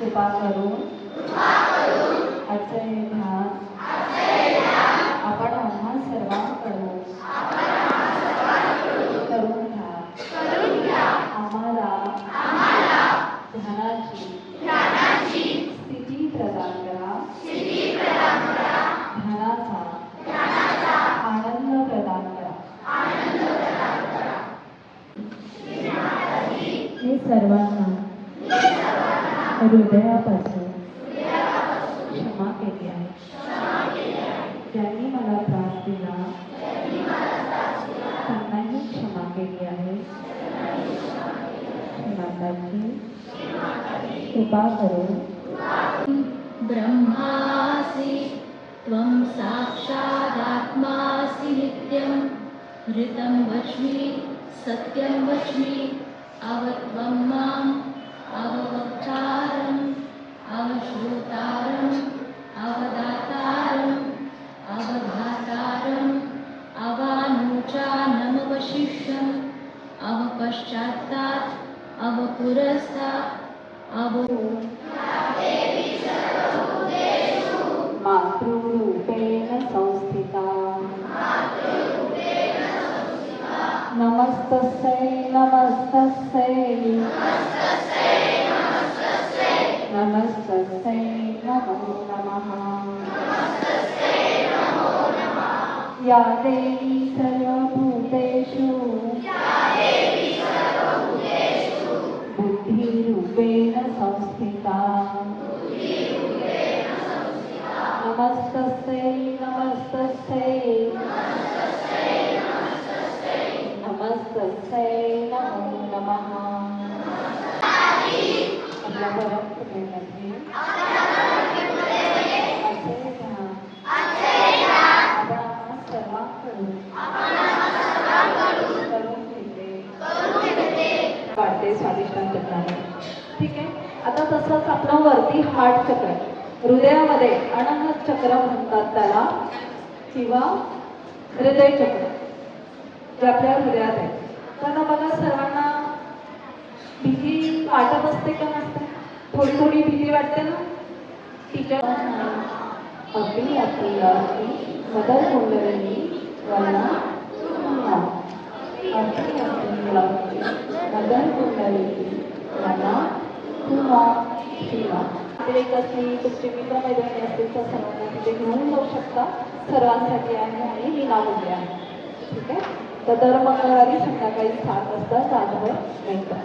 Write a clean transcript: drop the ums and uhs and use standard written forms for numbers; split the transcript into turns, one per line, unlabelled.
कृपा करून असे ध्यान आपण आम्हा सर्वांकडून करून घ्या। आम्हाला ध्यानाची स्थिती प्रदान करा। ध्यानाचा आनंद प्रदान करा। मी सर्वांना हृदयापासून क्षमा केली आहे। ज्यांनी मला त्रास दिला त्यांनाही क्षमा केली आहे। माताजी कृपा करून
ब्रह्मासि त्वं साक्षादात्मासि नित्यं ऋतं वच्मि सत्यं वच्मि अवत्वं माम् अववक्तारम् अवश्रोतारम् अवदातारम् अवधातारम् अवानुचानमवशिष्यम् अवपश्चात्तात् अवपुरस्तात्
मातृरूपेण संस्थिता नमस्तस्यै नमस्तस्यै नमस्तस्यै नमो नमः। या देवी सर्वभूतेषु बुद्धिरूपेण संस्थिता नमस्तस्यै नमस्तस्यै नमस्तस्यै नमो नमः। आपल्या परमपितेमध्ये असे ध्यान आपण आम्हा सर्वांकडून करून घेते वाढते स्वादिष्टान चक्राने। ठीक आहे, आता तसंच आपलं वरती हार्ट चक्र हृदयामध्ये अनाहत चक्र म्हणतात त्याला, किंवा हृदय चक्र जे आपल्या हृदयात आहे। तर बघा सर्वांना भीती वाटत असते का नसते? थोडी थोडी भीती वाटते ना? टीचर आपली आपली मदर कुंडलिनी वळणा आपली आपली मदर कुंडलिनी वळणा किंवा एक असली तुमचे मित्रमैत्रिणी असतील तर सर्वांना तिथे घेऊन जाऊ शकता। सर्वांसाठी आहे आणि मी नावले आहे। ठीक आहे, तर दर मंगळवारी संध्याकाळी 7 वाजता जाधवर मिळतात।